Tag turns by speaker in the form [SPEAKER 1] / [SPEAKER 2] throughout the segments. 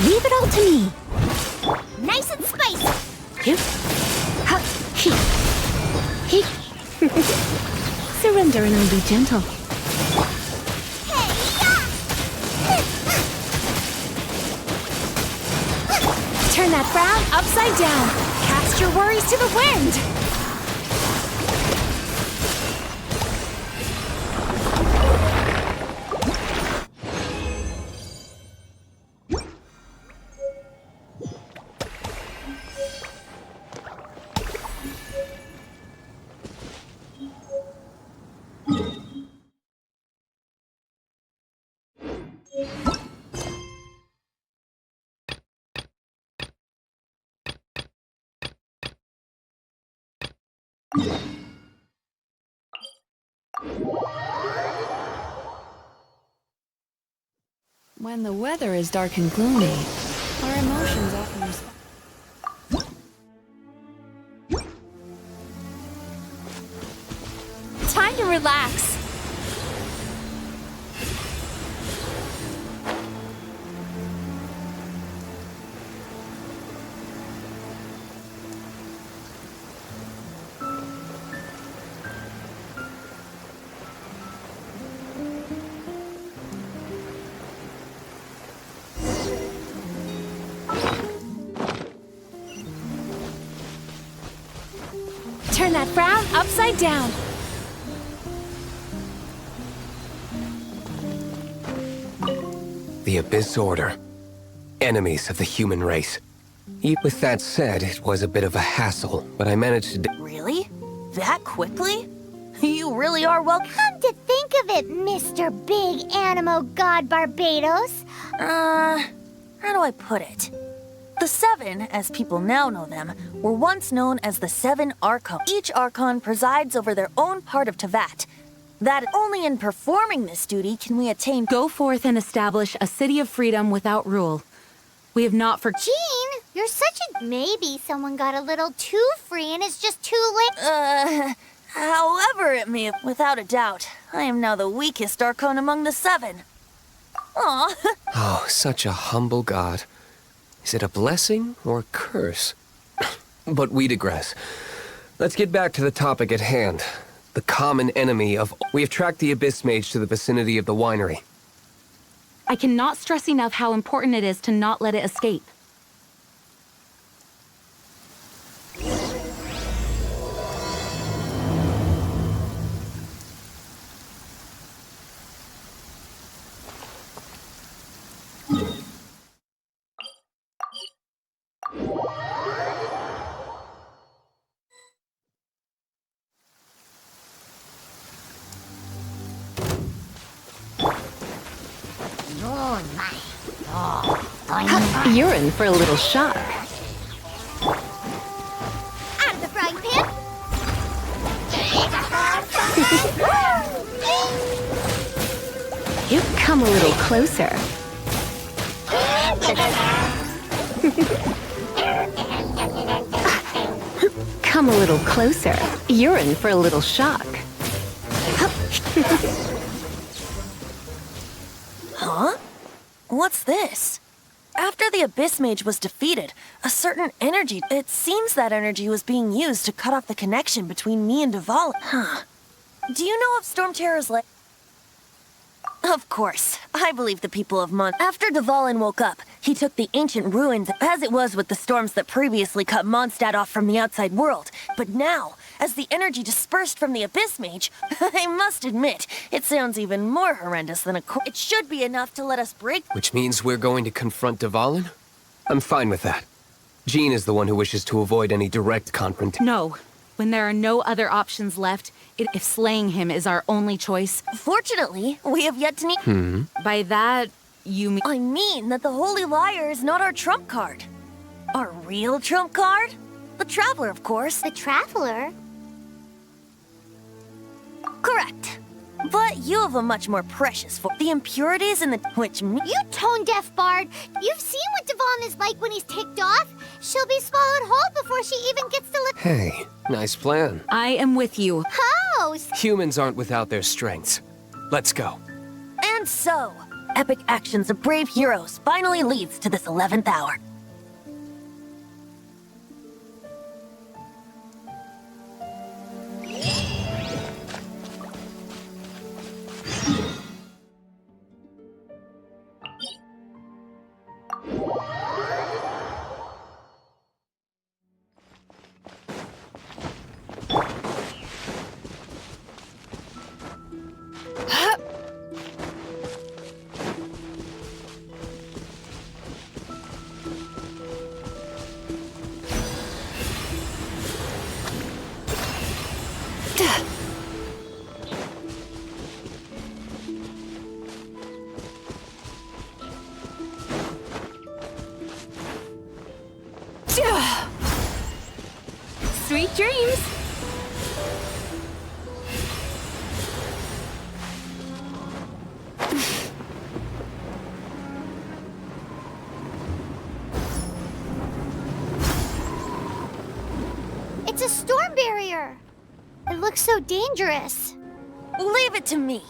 [SPEAKER 1] Leave it all to me. Nice and spicy. Surrender and I'll be gentle. Turn that frown upside down. Cast your worries to the wind.
[SPEAKER 2] When the weather is dark and gloomy, our emotions often respond.
[SPEAKER 1] Time to relax. Turn that frown upside down.
[SPEAKER 3] The Abyss Order. Enemies of the human race. With that said, it was a bit of a hassle, but I managed to
[SPEAKER 4] Really? That quickly? You really are well.
[SPEAKER 5] Come to think of it, Mr. Big Animo God Barbados.
[SPEAKER 4] How do I put it? The Seven, as people now know them, were once known as the Seven Archons. Each Archon presides over their own part of Teyvat. That only in performing this duty can we attain.
[SPEAKER 2] Go forth and establish a city of freedom without rule. We have not for.
[SPEAKER 5] Jean, you're such a... Maybe someone got a little too free and it's just too late.
[SPEAKER 4] However it may have, without a doubt, I am now the weakest Archon among the Seven. Aw.
[SPEAKER 3] Oh, such a humble god. Is it a blessing or a curse? But we digress. Let's get back to the topic at hand. The common enemy of... We have tracked the Abyss Mage to the vicinity of the winery.
[SPEAKER 2] I cannot stress enough how important it is to not let it escape. You're in for a little shock.
[SPEAKER 5] Out of the frying pan.
[SPEAKER 2] You come a little closer. Come a little closer. You're in for a little shock.
[SPEAKER 4] Huh? What's this? After the Abyss Mage was defeated, a certain energy... It seems that energy was being used to cut off the connection between me and Dvalin. Huh. Do you know of Storm Terror's like... Of course. I believe the people of Mon... After Dvalin woke up, he took the ancient ruins as it was with the storms that previously cut Mondstadt off from the outside world. But now, as the energy dispersed from the Abyss Mage, I must admit, it sounds even more horrendous than a... It should be enough to let us break...
[SPEAKER 3] Which means we're going to confront Dvalin? I'm fine with that. Jean is the one who wishes to avoid any direct confrontation.
[SPEAKER 2] No. When there are no other options left, if slaying him is our only choice...
[SPEAKER 4] Fortunately, we have yet to need...
[SPEAKER 2] By that, you mean...
[SPEAKER 4] I mean that the Holy Liar is not our trump card. Our real trump card? The Traveler, of course.
[SPEAKER 5] The Traveler?
[SPEAKER 4] Correct. But you have a much more precious form. The impurities in the... Which...
[SPEAKER 5] You tone-deaf bard. You've seen what Dvalin is like when he's ticked off. She'll be swallowed whole before she even gets to look...
[SPEAKER 3] Hey, nice plan.
[SPEAKER 2] I am with you.
[SPEAKER 5] How?
[SPEAKER 3] Humans aren't without their strengths. Let's go.
[SPEAKER 4] And so, epic actions of brave heroes finally leads to this 11th hour.
[SPEAKER 2] Sweet dreams!
[SPEAKER 5] It's a storm barrier. It looks so dangerous.
[SPEAKER 4] Leave it to me.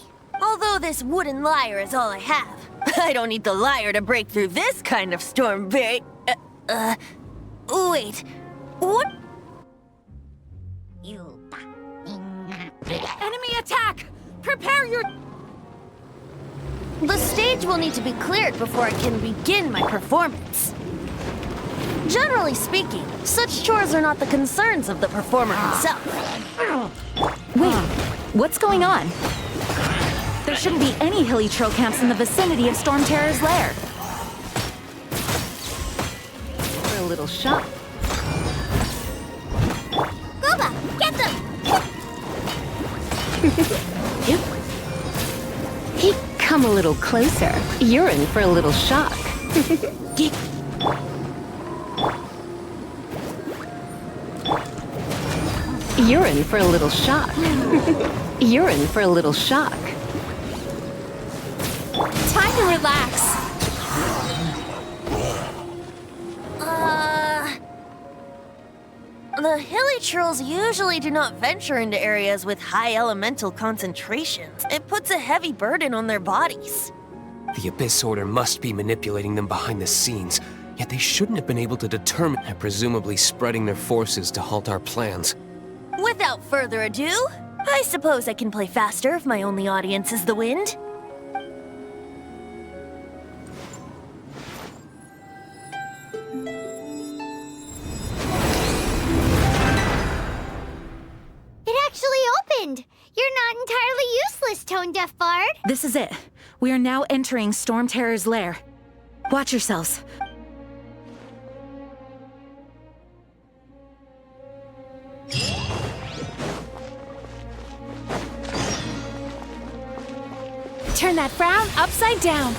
[SPEAKER 4] Although this wooden lyre is all I have, I don't need the lyre to break through this kind of storm barrier. Wait. What?
[SPEAKER 2] Enemy attack! Prepare your...
[SPEAKER 4] The stage will need to be cleared before I can begin my performance. Generally speaking, such chores are not the concerns of the performer himself.
[SPEAKER 2] Wait, what's going on? There shouldn't be any hilly trail camps in the vicinity of Storm Terror's lair. For a little shot.
[SPEAKER 5] Gooba, get them!
[SPEAKER 2] Hey, come a little closer. You're in for a little shock. You're in for a little shock. You're in for a little shock.
[SPEAKER 1] Time to relax.
[SPEAKER 4] The hilly trolls usually do not venture into areas with high elemental concentrations. It puts a heavy burden on their bodies.
[SPEAKER 3] The Abyss Order must be manipulating them behind the scenes, yet they shouldn't have been able to determine and presumably spreading their forces to halt our plans.
[SPEAKER 4] Without further ado, I suppose I can play faster if my only audience is the wind.
[SPEAKER 5] It actually opened! You're not entirely useless, Tone Deaf Bard.
[SPEAKER 2] This is it. We are now entering Storm Terror's lair. Watch yourselves.
[SPEAKER 1] Turn that frown upside down.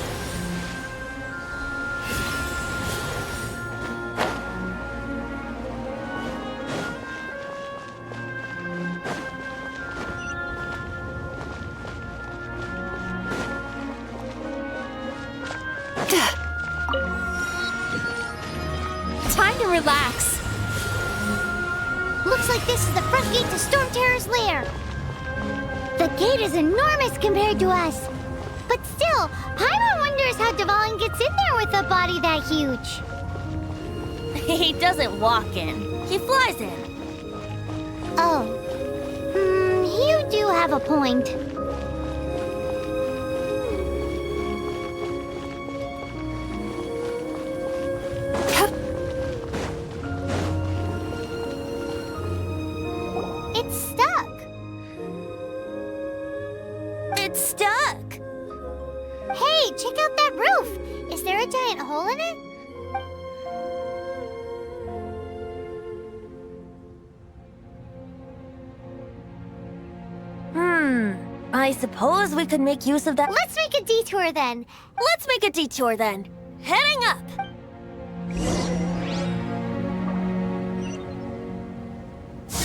[SPEAKER 1] Time to relax.
[SPEAKER 5] Looks like this is the front gate to Storm Terror's lair. The gate is enormous compared to us. But still, Paimon wonders how Dvalin gets in there with a body that huge.
[SPEAKER 4] He doesn't walk in, he flies in.
[SPEAKER 5] Oh. You do have a point. It's stuck.
[SPEAKER 4] It's stuck.
[SPEAKER 5] Hey, check out that roof! Is there a giant hole in it?
[SPEAKER 4] I suppose we could make use of that.
[SPEAKER 5] Let's make a detour then.
[SPEAKER 4] Let's make a detour then. Heading up.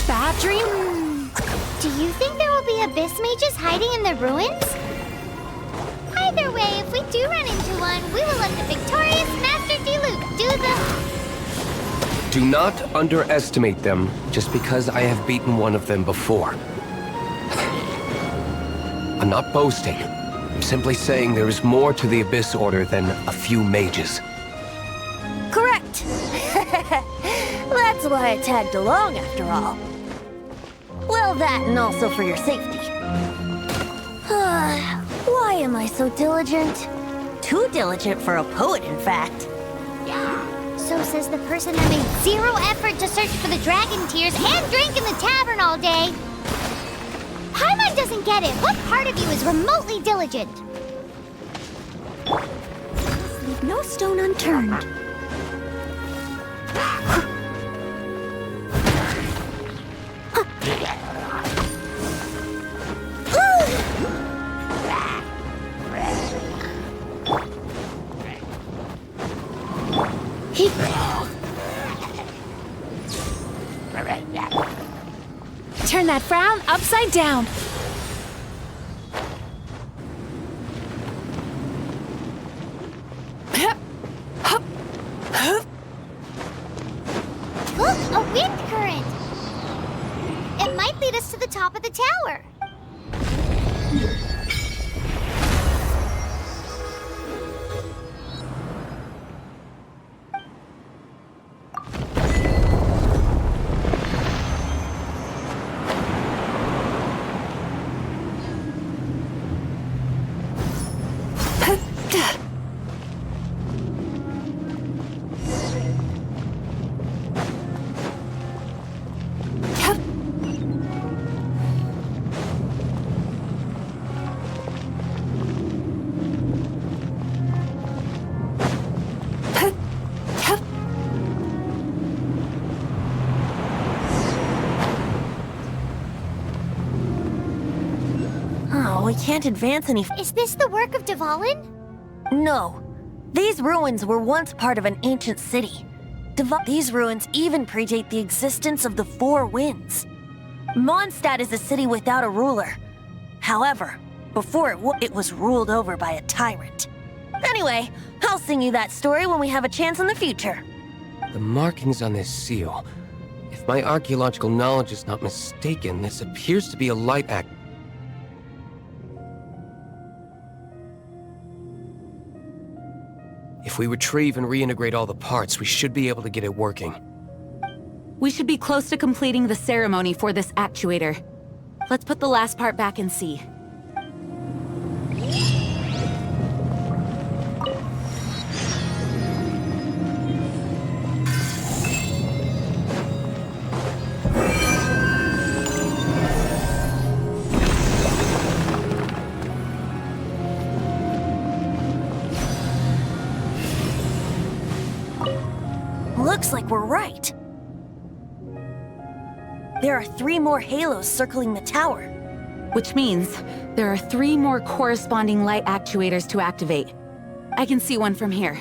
[SPEAKER 1] Bad dream?
[SPEAKER 5] Do you think there will be abyss mages hiding in the ruins? Either way, if we do run into one, we will let the victorious Master Diluc do the...
[SPEAKER 3] Do not underestimate them just because I have beaten one of them before. I'm not boasting. I'm simply saying there is more to the Abyss Order than a few mages.
[SPEAKER 4] Correct. That's why I tagged along after all. Well, that and also for your safety. Why am I so diligent? Too diligent for a poet, in fact.
[SPEAKER 5] So says the person that made zero effort to search for the dragon tears and drink in the tavern all day. Paimon doesn't get it. What part of you is remotely diligent?
[SPEAKER 4] Leave no stone unturned.
[SPEAKER 1] Turn that frown upside down.
[SPEAKER 5] Look, a wind current. It might lead us to the top of the tower.
[SPEAKER 4] We can't advance any.
[SPEAKER 5] Is this the work of Dvalin?
[SPEAKER 4] No. These ruins were once part of an ancient city. These ruins even predate the existence of the Four Winds. Mondstadt is a city without a ruler. However, before it was ruled over by a tyrant. Anyway, I'll sing you that story when we have a chance in the future.
[SPEAKER 3] The markings on this seal. If my archaeological knowledge is not mistaken, this appears to be a light act. If we retrieve and reintegrate all the parts, we should be able to get it working.
[SPEAKER 2] We should be close to completing the ceremony for this actuator. Let's put the last part back and see.
[SPEAKER 4] Looks like we're right. There are 3 more halos circling the tower.
[SPEAKER 2] Which means there are 3 more corresponding light actuators to activate. I can see one from here.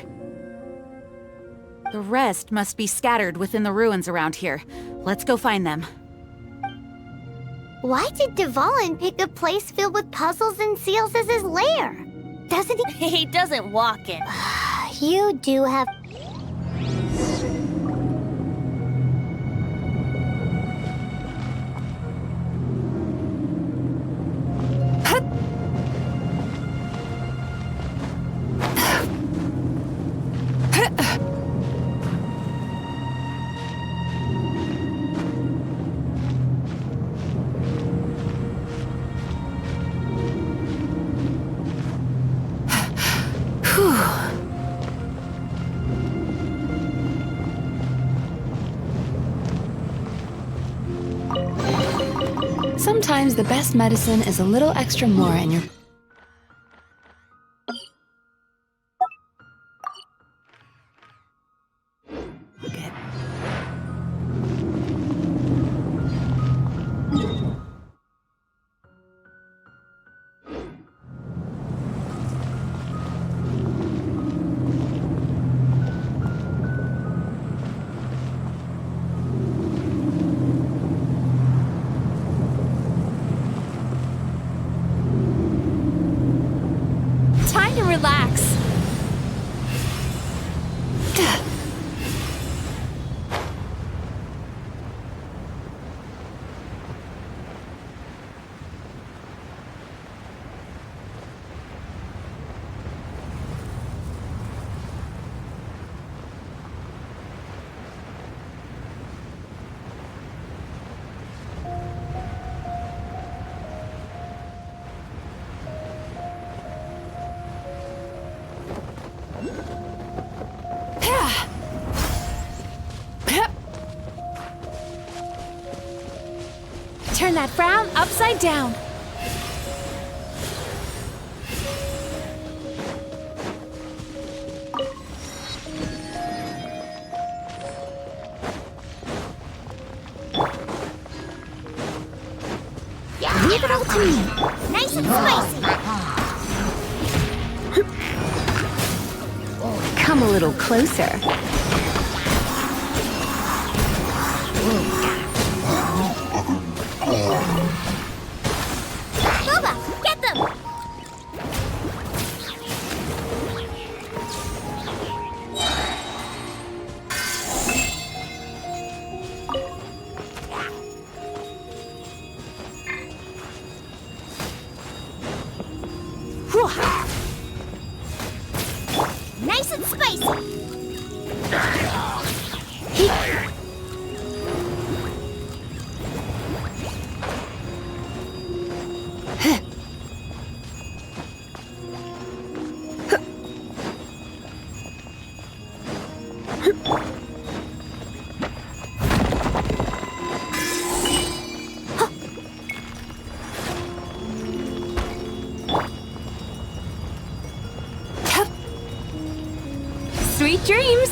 [SPEAKER 2] The rest must be scattered within the ruins around here. Let's go find them.
[SPEAKER 5] Why did Dvalin pick a place filled with puzzles and seals as his lair? Doesn't he?
[SPEAKER 4] He doesn't walk it.
[SPEAKER 5] You do have...
[SPEAKER 6] Sometimes the best medicine is a little extra more in your...
[SPEAKER 1] Time to relax. Turn that frown upside down.
[SPEAKER 5] Leave it all to me. Nice and spicy.
[SPEAKER 1] Come a little closer.
[SPEAKER 5] Boba, get them! Nice and spicy.
[SPEAKER 1] Sweet dreams!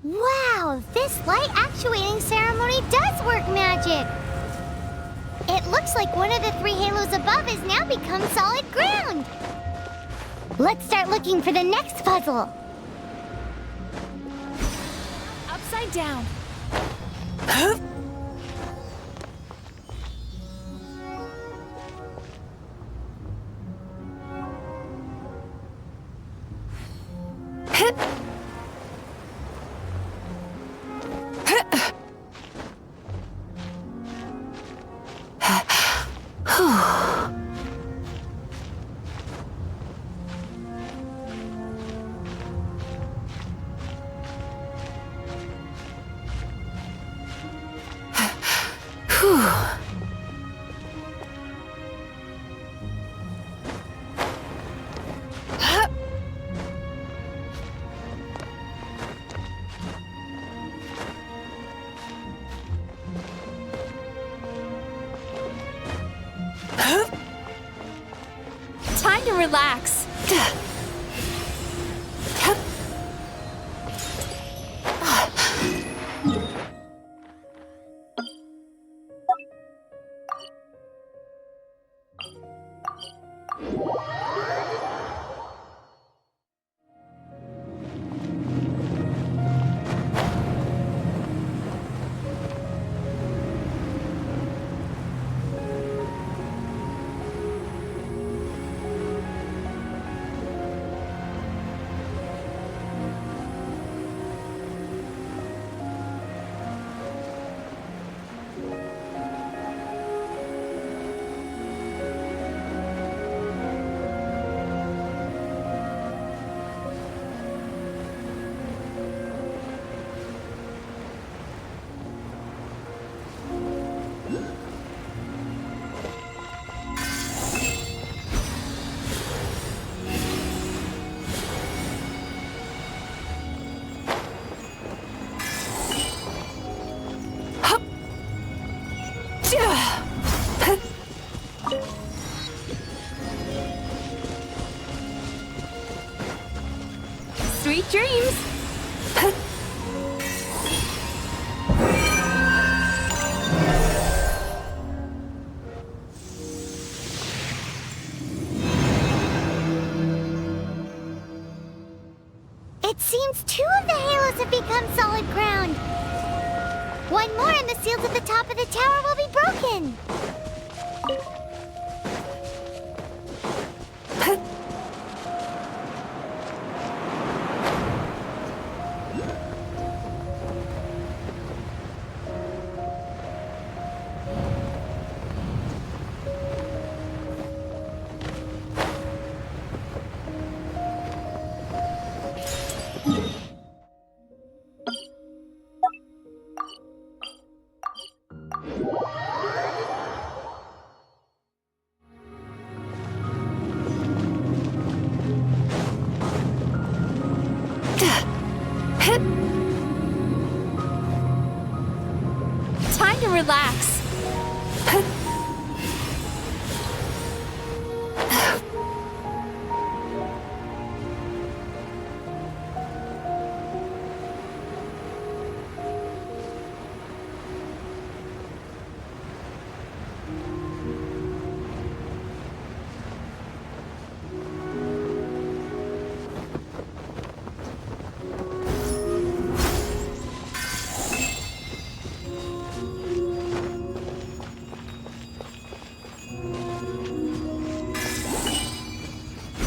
[SPEAKER 5] Wow, this light actuating ceremony does work magic! It looks like one of the 3 halos above has now become solid ground! Let's start looking for the next puzzle!
[SPEAKER 1] Upside down. Time to relax.
[SPEAKER 5] become solid ground. One more and the seals at the top of the tower will be broken.
[SPEAKER 1] Time to relax.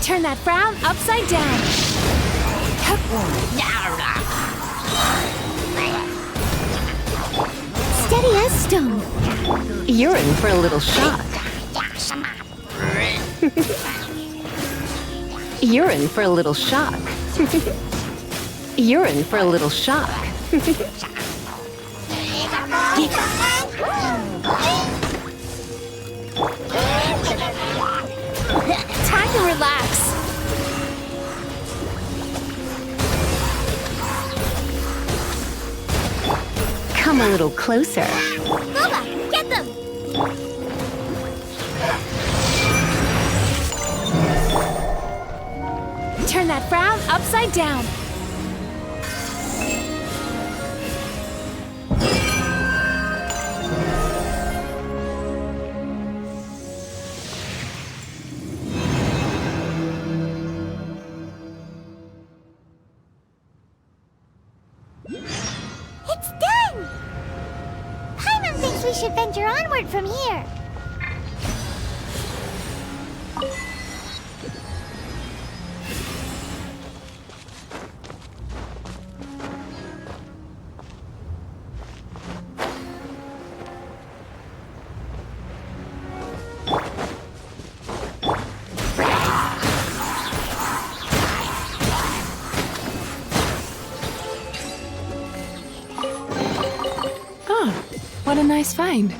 [SPEAKER 1] Turn that frown upside down.
[SPEAKER 5] Steady as stone.
[SPEAKER 7] You're in for a little shock. You're in for a little shock. You're in for a little shock.
[SPEAKER 1] Time to relax.
[SPEAKER 7] Come a little closer.
[SPEAKER 5] Boba, get them!
[SPEAKER 1] Turn that frown upside down.
[SPEAKER 5] It's done! Paimon thinks we should venture onward from here.
[SPEAKER 6] What a nice find.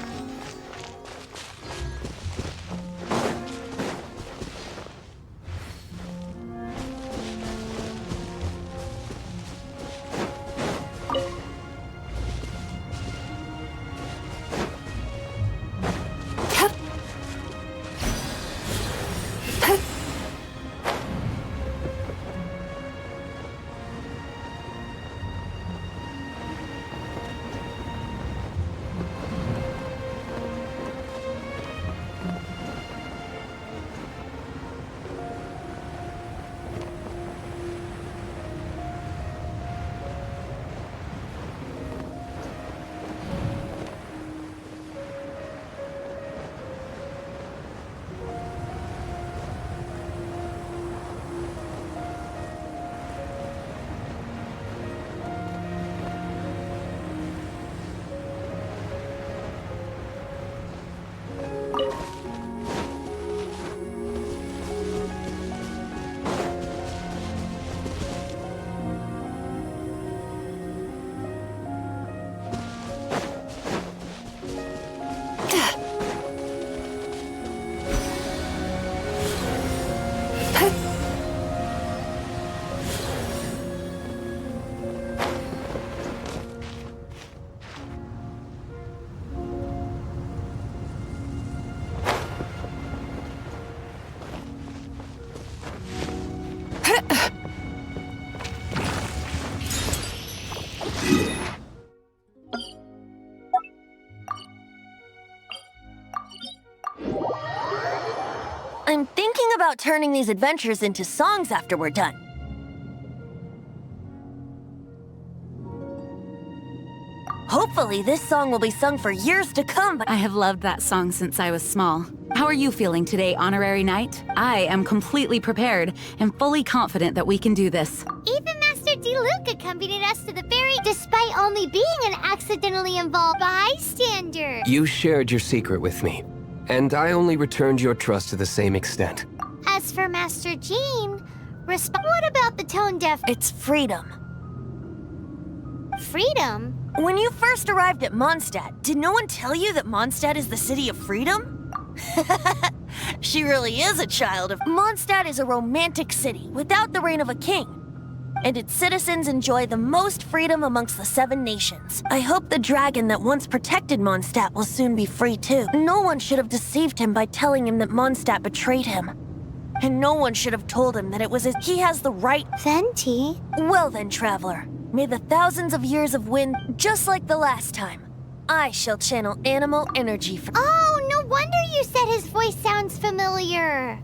[SPEAKER 4] I'm thinking about turning these adventures into songs after we're done. Hopefully, this song will be sung for years to come, but
[SPEAKER 2] I have loved that song since I was small. How are you feeling today, Honorary Knight? I am completely prepared and fully confident that we can do this.
[SPEAKER 5] Even Master Diluc accompanied us to the ferry despite only being an accidentally involved bystander.
[SPEAKER 3] You shared your secret with me, and I only returned your trust to the same extent.
[SPEAKER 5] As for Master Jean, what about the tone-deaf
[SPEAKER 4] it's freedom.
[SPEAKER 5] freedom?
[SPEAKER 4] When you first arrived at Mondstadt, did no one tell you that Mondstadt is the city of freedom? She really is a child of... Mondstadt is a romantic city without the reign of a king, and its citizens enjoy the most freedom amongst the 7 nations. I hope the dragon that once protected Mondstadt will soon be free too. No one should have deceived him by telling him that Mondstadt betrayed him. And no one should have told him that it was he has the right...
[SPEAKER 5] Venti?
[SPEAKER 4] Well then, traveler, may the thousands of years of wind, just like the last time, I shall channel animal energy for...
[SPEAKER 5] Oh, no wonder you said his voice sounds familiar.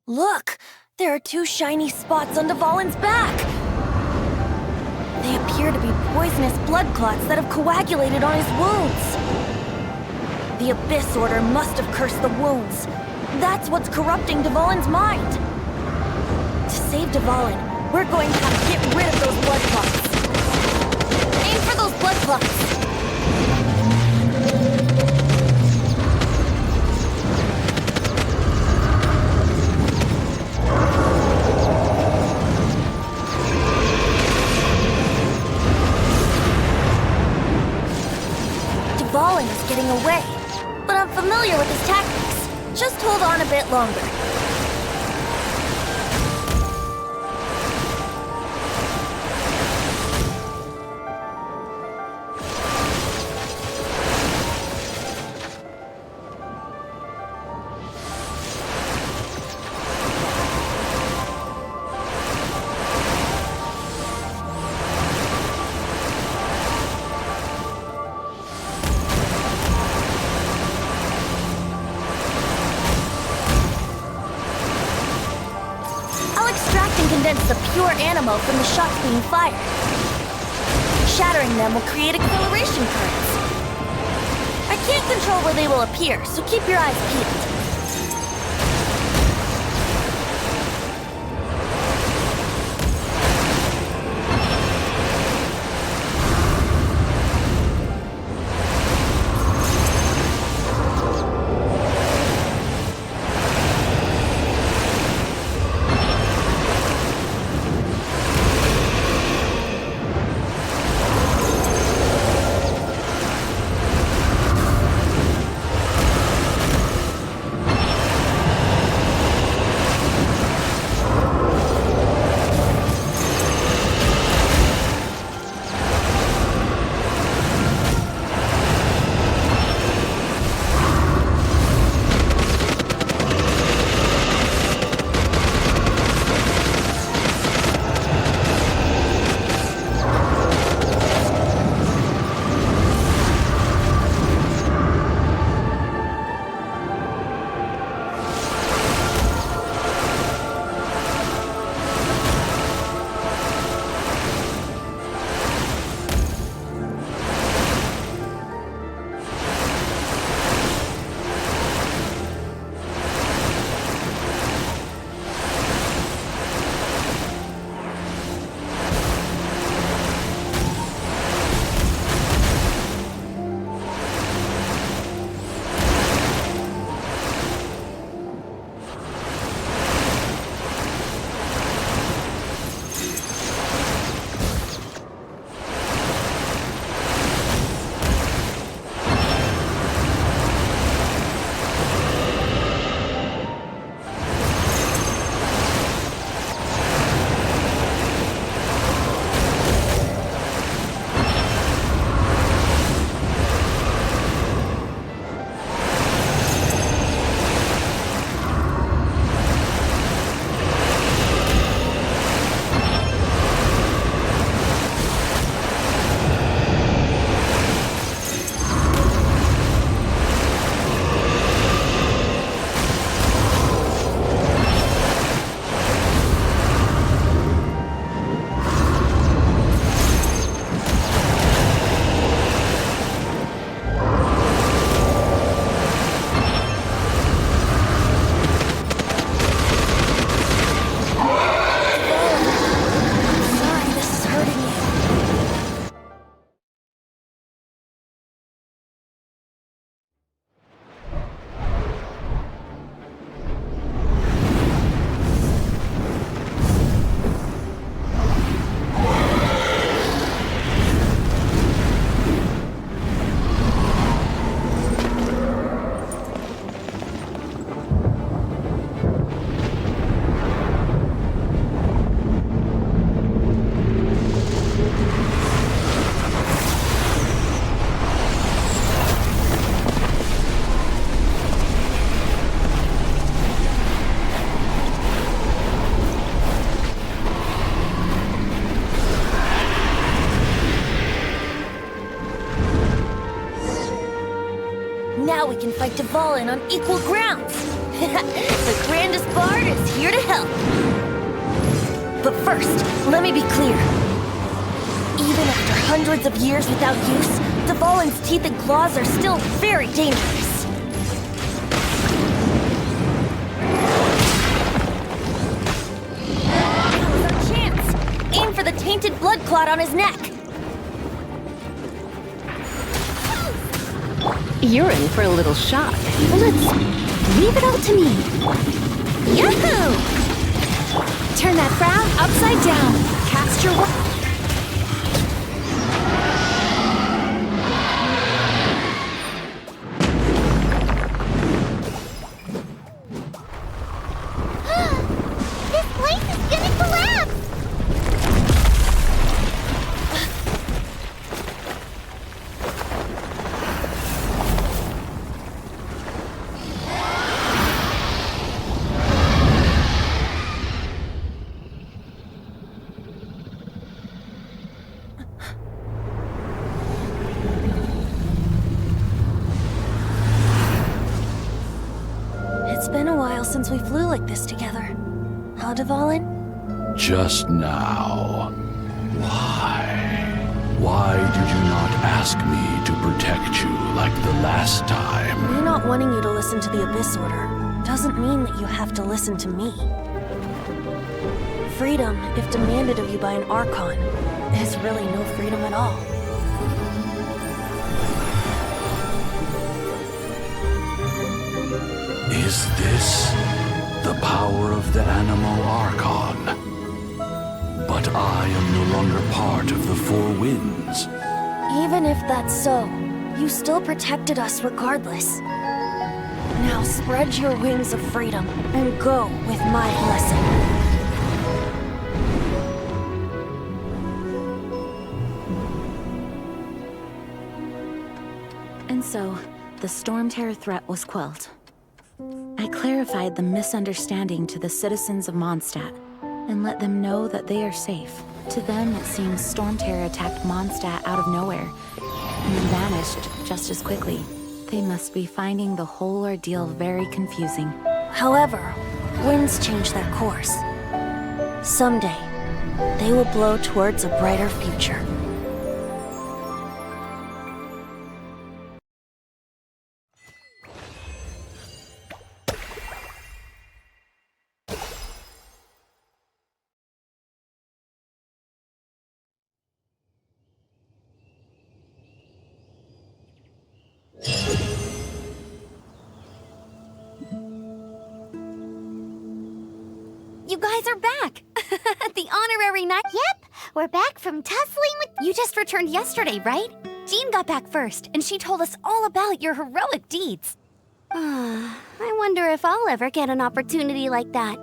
[SPEAKER 4] Look! There are 2 shiny spots on Dvalin's back! They appear to be poisonous blood clots that have coagulated on his wounds. The Abyss Order must have cursed the wounds. That's what's corrupting Dvalin's mind. To save Dvalin, we're going to have to get rid of those blood clots. Aim for those blood clots! Dvalin is getting away, but I'm familiar with his tactics. Just hold on a bit longer. Condense the pure animal from the shots being fired. Shattering them will create acceleration currents. I can't control where they will appear, so keep your eyes peeled. Now we can fight Dvalin on equal grounds. The grandest bard is here to help. But first, let me be clear. Even after hundreds of years without use, Dvalin's teeth and claws are still very dangerous. Now's our chance. Aim for the tainted blood clot on his neck.
[SPEAKER 7] You're in for a little shock.
[SPEAKER 1] Let's leave it all to me.
[SPEAKER 4] Yahoo!
[SPEAKER 1] Turn that frown upside down. Cast your
[SPEAKER 5] This place is gonna collapse!
[SPEAKER 4] It's been a while since we flew like this together. Huh, Dvalin?
[SPEAKER 8] Just now. Why? Why did you not ask me to protect you like the last time?
[SPEAKER 4] Me not wanting you to listen to the Abyss Order doesn't mean that you have to listen to me. Freedom, if demanded of you by an Archon, is really no freedom at all.
[SPEAKER 8] Is this the power of the Animo Archon? But I am no longer part of the Four Winds.
[SPEAKER 4] Even if that's so, you still protected us regardless. Now spread your wings of freedom and go with my blessing.
[SPEAKER 2] And so, the Storm Terror threat was quelled. I clarified the misunderstanding to the citizens of Mondstadt, and let them know that they are safe. To them, it seems Storm Terror attacked Mondstadt out of nowhere, and then vanished just as quickly. They must be finding the whole ordeal very confusing.
[SPEAKER 4] However, winds change their course. Someday, they will blow towards a brighter future.
[SPEAKER 1] You guys are back! The honorary knight.
[SPEAKER 5] Yep, we're back from tussling with...
[SPEAKER 1] You just returned yesterday, right? Jean got back first, and she told us all about your heroic deeds. I wonder if I'll ever get an opportunity like that.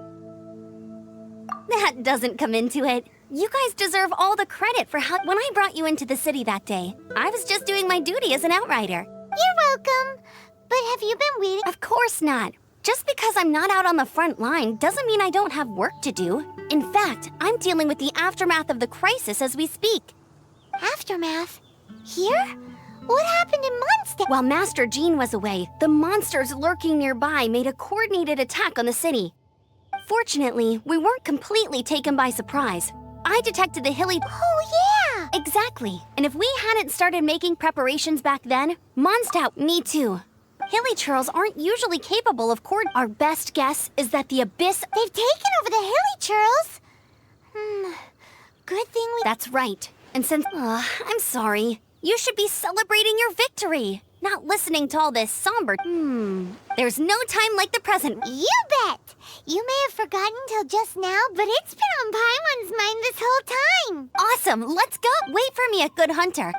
[SPEAKER 1] That doesn't come into it. You guys deserve all the credit for how... When I brought you into the city that day, I was just doing my duty as an outrider.
[SPEAKER 5] You're welcome. But have you been waiting?
[SPEAKER 1] Of course not. Just because I'm not out on the front line doesn't mean I don't have work to do. In fact, I'm dealing with the aftermath of the crisis as we speak.
[SPEAKER 5] Aftermath? Here? What happened in Mondstadt?
[SPEAKER 1] While Master Jean was away, the monsters lurking nearby made a coordinated attack on the city. Fortunately, we weren't completely taken by surprise. I detected the hilly...
[SPEAKER 5] Oh, yeah!
[SPEAKER 1] Exactly. And if we hadn't started making preparations back then, Mondstadt... Me too. Hilly churls aren't usually capable of Our best guess is that the Abyss...
[SPEAKER 5] They've taken over the hilly churls. Good thing we...
[SPEAKER 1] That's right. And since... I'm sorry. You should be celebrating your victory, not listening to all this somber... There's no time like the present.
[SPEAKER 5] You bet! You may have forgotten till just now, but it's been on Paimon's mind this whole time.
[SPEAKER 1] Awesome! Let's go! Wait for me at Good Hunter.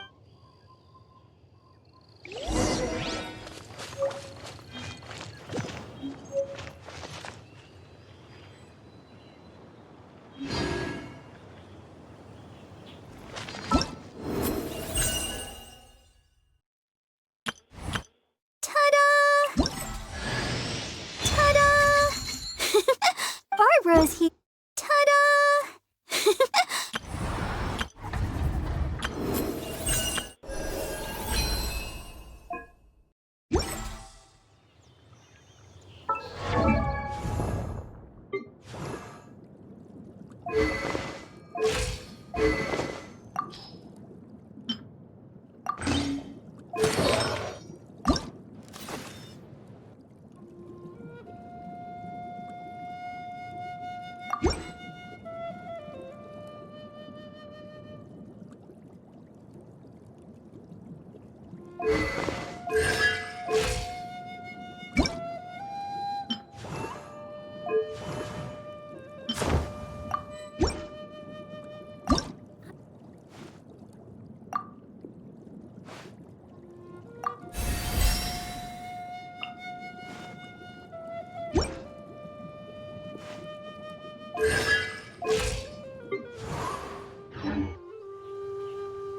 [SPEAKER 5] Ta-da! Ta-da!
[SPEAKER 1] Barbara's here.
[SPEAKER 5] Ta-da!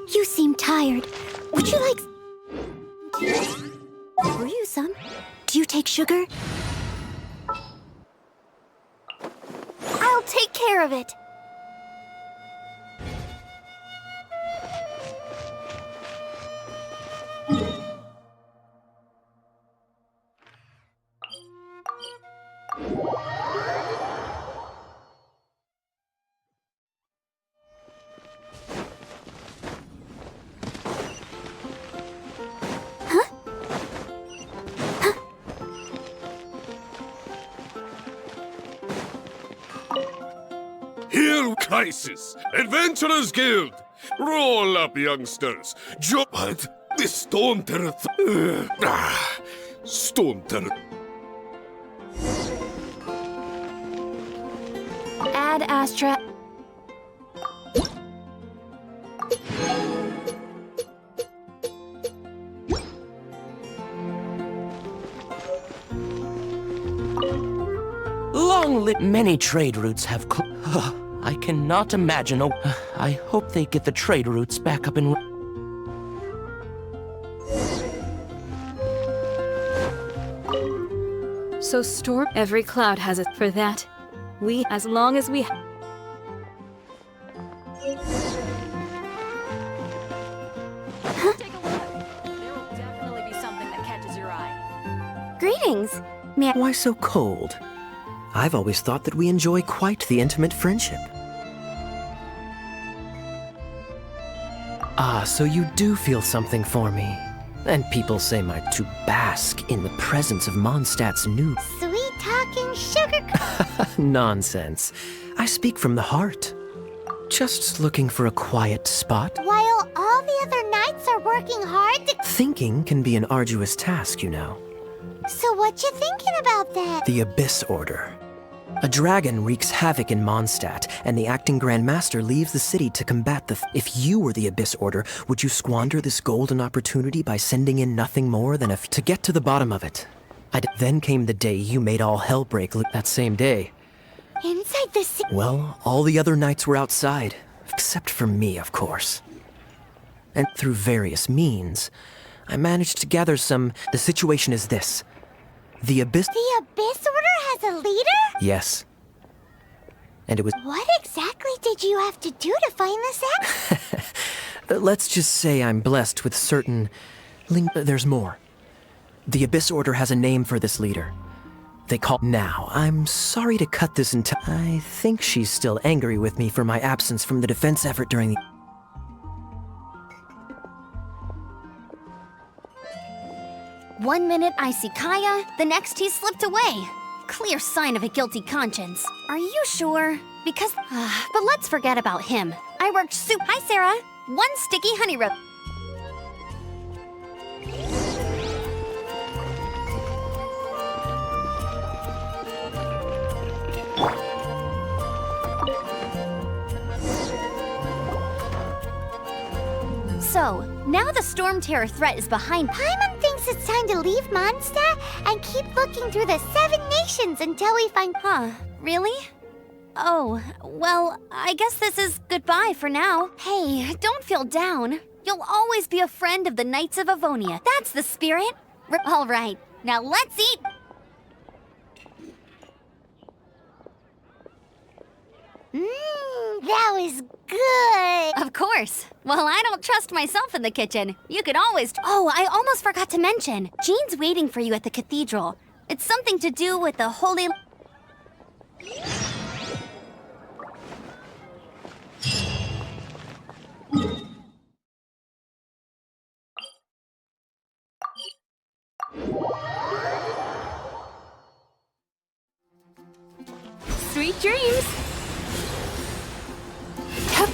[SPEAKER 1] You seem tired. Would you like... Brew you some? Do you take sugar? I'll take care of it.
[SPEAKER 9] Hail Crisis! Adventurers Guild! Roll up, youngsters! What? This Storm Terror... Storm Terror...
[SPEAKER 6] Add Astra.
[SPEAKER 10] Many trade routes have I cannot imagine I hope they get the trade routes back up in...
[SPEAKER 7] So storm. Every cloud has it for that. As long as we...
[SPEAKER 2] There will definitely be something that catches your eye.
[SPEAKER 1] Greetings.
[SPEAKER 11] Why so cold? I've always thought that we enjoy quite the intimate friendship. Ah, so you do feel something for me. And people say to bask in the presence of Mondstadt's new...
[SPEAKER 5] Sweet-talking sugar...
[SPEAKER 11] Nonsense. I speak from the heart. Just looking for a quiet spot.
[SPEAKER 5] While all the other knights are working hard to...
[SPEAKER 11] Thinking can be an arduous task, you know.
[SPEAKER 5] So what you thinking about that?
[SPEAKER 11] The Abyss Order. A dragon wreaks havoc in Mondstadt, and the acting Grand Master leaves the city to combat the... If you were the Abyss Order, would you squander this golden opportunity by sending in nothing more than to get to the bottom of it? Then came the day you made all hell break that same day.
[SPEAKER 5] Inside the city?
[SPEAKER 11] Well, all the other knights were outside, except for me, of course. And through various means, I managed to gather some... The situation is this. The Abyss
[SPEAKER 5] Order has a leader?
[SPEAKER 11] Yes. And it was...
[SPEAKER 5] What exactly did you have to do to find this out?
[SPEAKER 11] Let's just say I'm blessed with certain... There's more. The Abyss Order has a name for this leader. They call... Now, I'm sorry to cut this into... I think she's still angry with me for my absence from the defense effort during the...
[SPEAKER 1] One minute I see Kaya, the next he slipped away. Clear sign of a guilty conscience. Are you sure? Because, but let's forget about him. I worked Hi, Sarah. One sticky honey rope. So, now the Storm Terror threat is behind...
[SPEAKER 5] Paimon thinks it's time to leave Mondstadt and keep looking through the 7 nations until we find...
[SPEAKER 1] Huh, really? Oh, well, I guess this is goodbye for now. Hey, don't feel down. You'll always be a friend of the Knights of Avonia. That's the spirit. All right, now let's eat...
[SPEAKER 5] That was good!
[SPEAKER 1] Of course. Well, I don't trust myself in the kitchen. You could always... Oh, I almost forgot to mention. Jean's waiting for you at the cathedral. It's something to do with the holy...
[SPEAKER 6] dreams. Hup.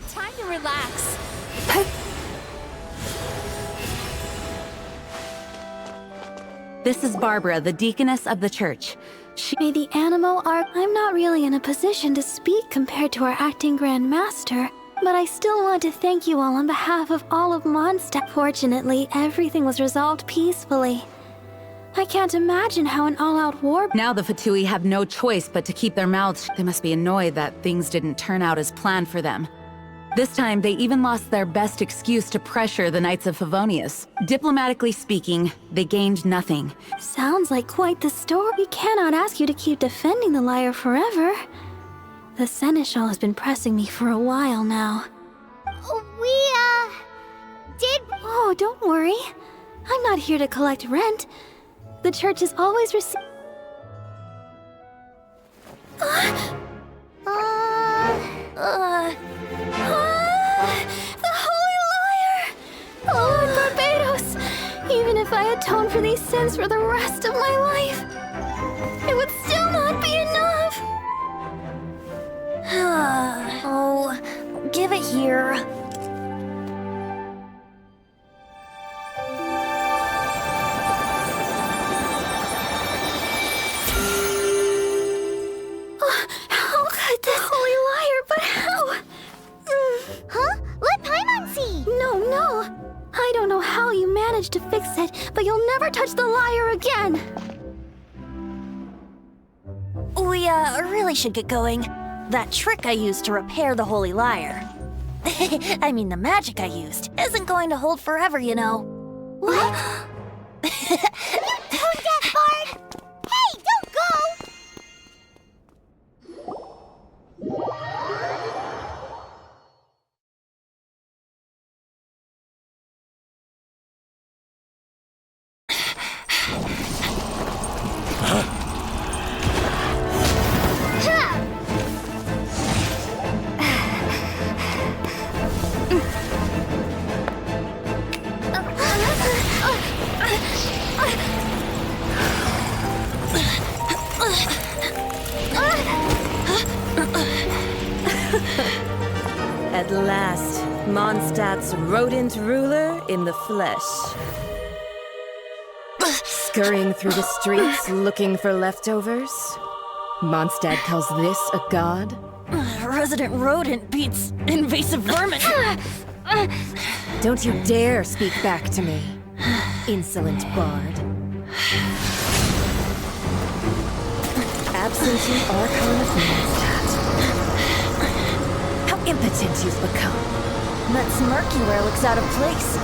[SPEAKER 7] Time to relax.
[SPEAKER 2] This is Barbara, the deaconess of the church.
[SPEAKER 1] May the animal art. I'm not really in a position to speak compared to our acting Grand Master, but I still want to thank you all on behalf of all of Mondstadt. Fortunately, everything was resolved peacefully. I can't imagine how an all-out war.
[SPEAKER 2] Now the Fatui have no choice but to keep their mouths shut. They must be annoyed that things didn't turn out as planned for them. This time, they even lost their best excuse to pressure the Knights of Favonius. Diplomatically speaking, they gained nothing.
[SPEAKER 1] Sounds like quite the story. We cannot ask you to keep defending the liar forever. The Seneschal has been pressing me for a while now.
[SPEAKER 5] Did...
[SPEAKER 1] Oh, don't worry. I'm not here to collect rent. The church is always receiving... The Holy Liar! Lord Barbados! Even if I atone for these sins for the rest of my life, it would still not be enough!
[SPEAKER 4] Oh, give it here.
[SPEAKER 1] How could the Holy Liar, but how?
[SPEAKER 5] Huh? Let Paimon see!
[SPEAKER 1] No. I don't know how you managed to fix it, but you'll never touch the liar again!
[SPEAKER 4] We, really should get going. That trick I used to repair the Holy Liar. I mean, the magic I used isn't going to hold forever, you know.
[SPEAKER 5] What? Tone deaf, Bard! Hey, don't go!
[SPEAKER 12] At last, Mondstadt's rodent ruler in the flesh. Scurrying through the streets looking for leftovers? Mondstadt calls this a god?
[SPEAKER 4] Resident rodent beats invasive vermin.
[SPEAKER 12] Don't you dare speak back to me, insolent bard. Absentee Archon of Mondstadt. How impotent you've become.
[SPEAKER 4] That smirky wear looks out of place.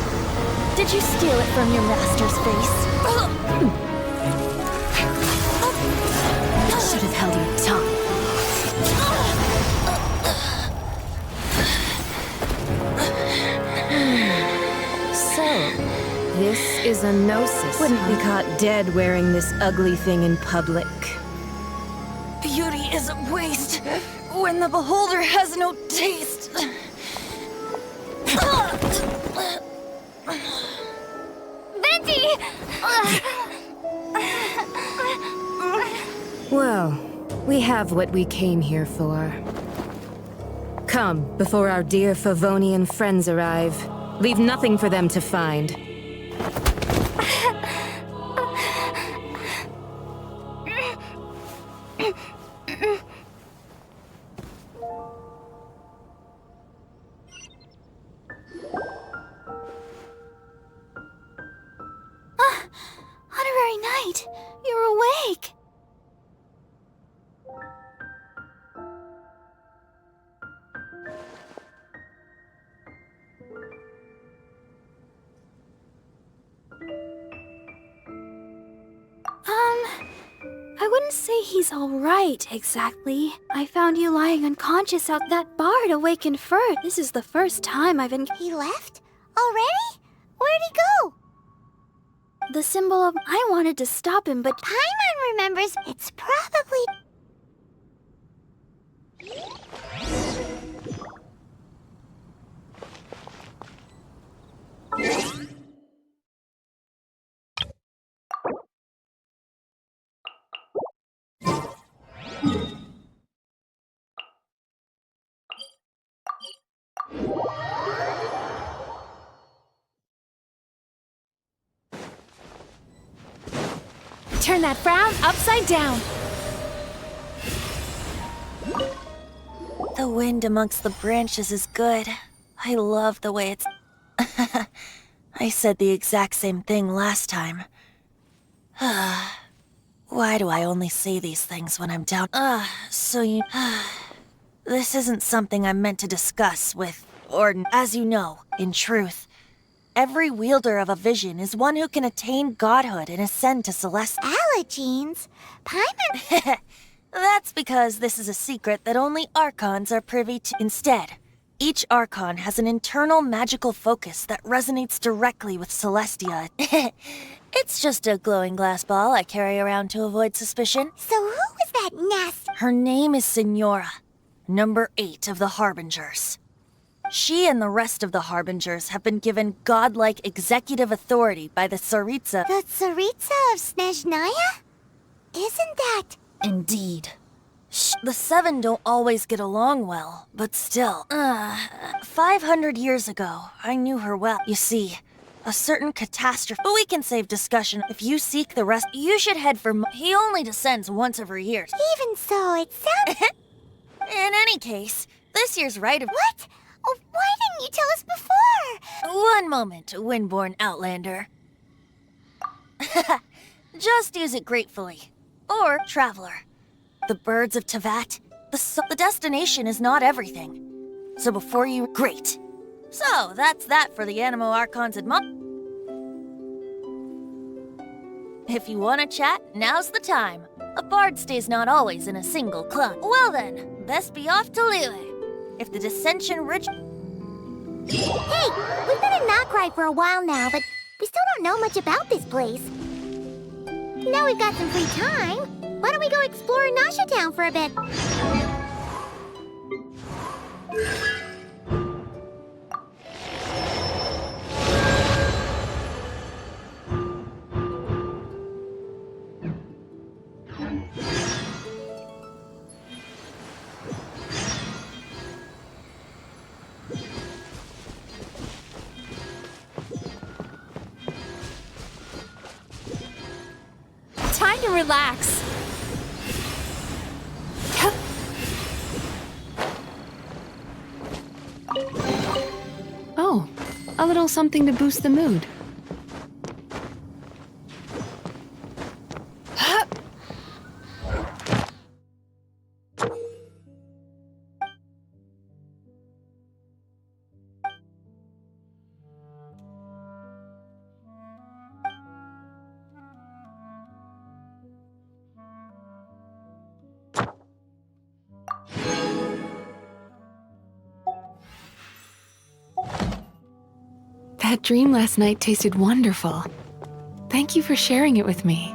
[SPEAKER 4] Did you steal it from your master's face?
[SPEAKER 12] Should have held your tongue. So, this is a gnosis. Wouldn't be caught dead wearing this ugly thing in public.
[SPEAKER 4] Beauty is a waste when the beholder has no taste.
[SPEAKER 5] Venti!
[SPEAKER 12] Well, we have what we came here for. Come, before our dear Favonian friends arrive. Leave nothing for them to find.
[SPEAKER 1] Honorary Knight, you're awake! I wouldn't say he's alright, exactly. I found you lying unconscious out that bard awakened first. This is the first time I've been—
[SPEAKER 5] He left? Already? Where'd he go?
[SPEAKER 1] The symbol of... I wanted to stop him, but...
[SPEAKER 5] Paimon remembers it's probably...
[SPEAKER 7] Turn that frown upside down.
[SPEAKER 4] The wind amongst the branches is good. I love the way it's... I said the exact same thing last time. Why do I only say these things when I'm down? So you... This isn't something I'm meant to discuss with, or as you know, in truth. Every wielder of a vision is one who can attain godhood and ascend to celestial...
[SPEAKER 5] Allergenes? Paimon...
[SPEAKER 4] That's because this is a secret that only Archons are privy to. Instead, each Archon has an internal magical focus that resonates directly with Celestia. It's just a glowing glass ball I carry around to avoid suspicion.
[SPEAKER 5] So who was that nasty...
[SPEAKER 4] Her name is Signora, number 8 of the Harbingers. She and the rest of the Harbingers have been given godlike executive authority by the Tsaritsa.
[SPEAKER 5] The Tsaritsa of Snezhnaya? Isn't that...
[SPEAKER 4] Indeed. The 7 don't always get along well, but still. 500 years ago, I knew her well. You see, a certain catastrophe... But we can save discussion. If you seek the rest, you should head for... He only descends once every year.
[SPEAKER 5] Even so, it sounds...
[SPEAKER 4] In any case, this year's rite of...
[SPEAKER 5] What? Oh, why didn't you tell us before?
[SPEAKER 4] One moment, Windborn Outlander. Just use it gratefully. Or Traveler. The birds of Tevat. The destination is not everything. So before you... Great. So, that's that for the Animo Archons If you want to chat, now's the time. A bard stays not always in a single club. Well then, best be off to Liyue. If the dissension rich...
[SPEAKER 5] Hey, we've been in Nokrai for a while now, but we still don't know much about this place. Now we've got some free time. Why don't we go explore Nasha Town for a bit?
[SPEAKER 7] Time to relax.
[SPEAKER 6] Oh, a little something to boost the mood. That dream last night tasted wonderful. Thank you for sharing it with me.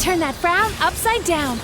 [SPEAKER 7] Turn that frown upside down.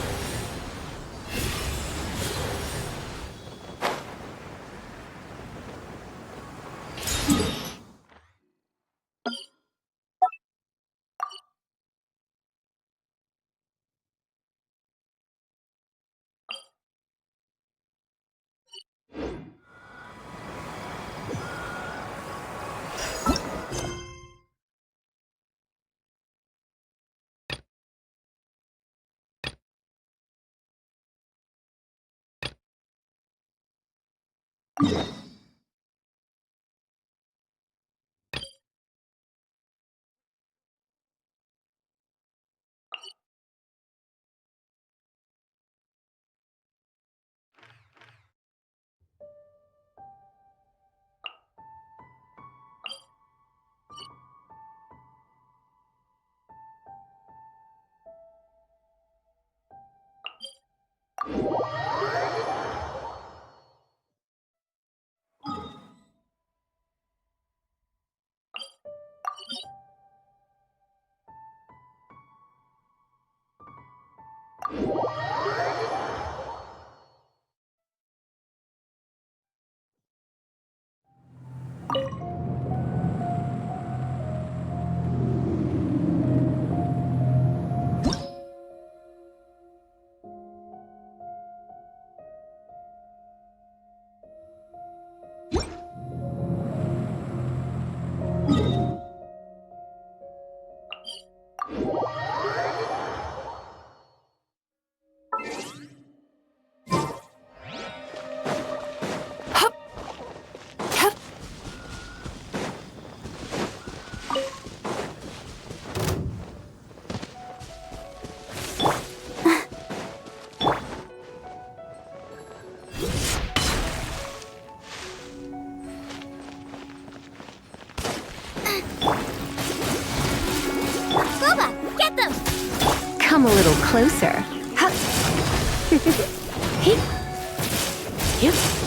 [SPEAKER 12] Come a little closer.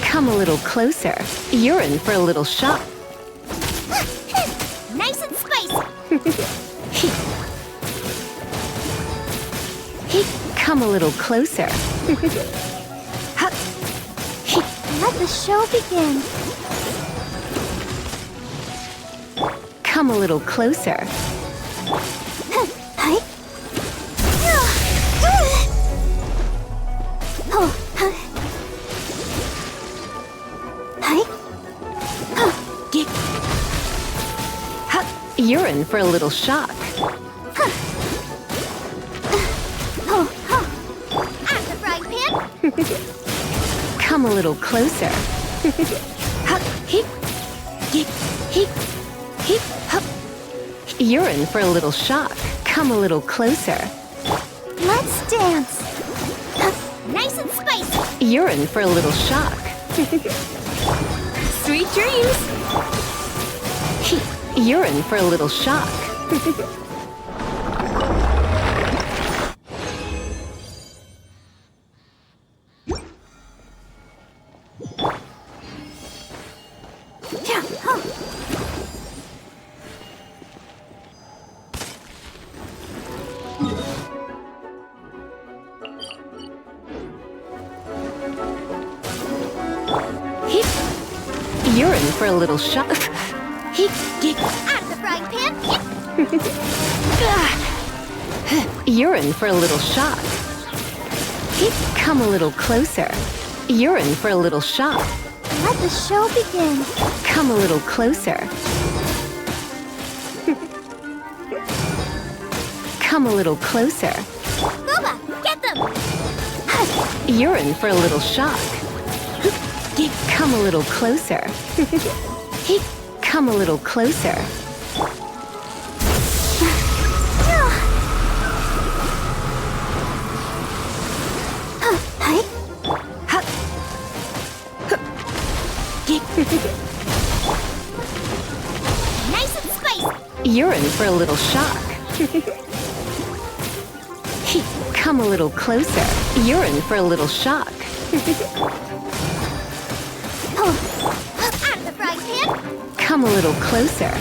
[SPEAKER 12] Come a little closer. You're in for a little shock.
[SPEAKER 5] Nice and spicy.
[SPEAKER 12] Come a little closer.
[SPEAKER 5] Let the show begin.
[SPEAKER 12] Come a little closer. You're in for a little shock.
[SPEAKER 5] At the frying pan.
[SPEAKER 12] Come a little closer. You're in for a little shock. Come a little closer.
[SPEAKER 5] Let's dance. Nice and spicy.
[SPEAKER 12] You're in for a little shock.
[SPEAKER 7] Sweet dreams.
[SPEAKER 12] You're in for a little shock. You're in for a little shock.
[SPEAKER 5] At the frying pan.
[SPEAKER 12] You're in for a little shock. Come a little closer. You're in for a little shock.
[SPEAKER 5] Let the show begin.
[SPEAKER 12] Come a little closer. Come a little closer.
[SPEAKER 5] Boba, get them.
[SPEAKER 12] You're in for a little shock. Come a little closer. Come a little closer.
[SPEAKER 5] Nice and spicy.
[SPEAKER 12] You're in for a little shock. Come a little closer. You're in for a little shock.
[SPEAKER 5] At the frying pan.
[SPEAKER 12] Come a little closer.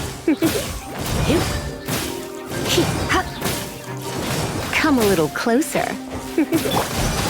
[SPEAKER 12] Come
[SPEAKER 13] come a little closer.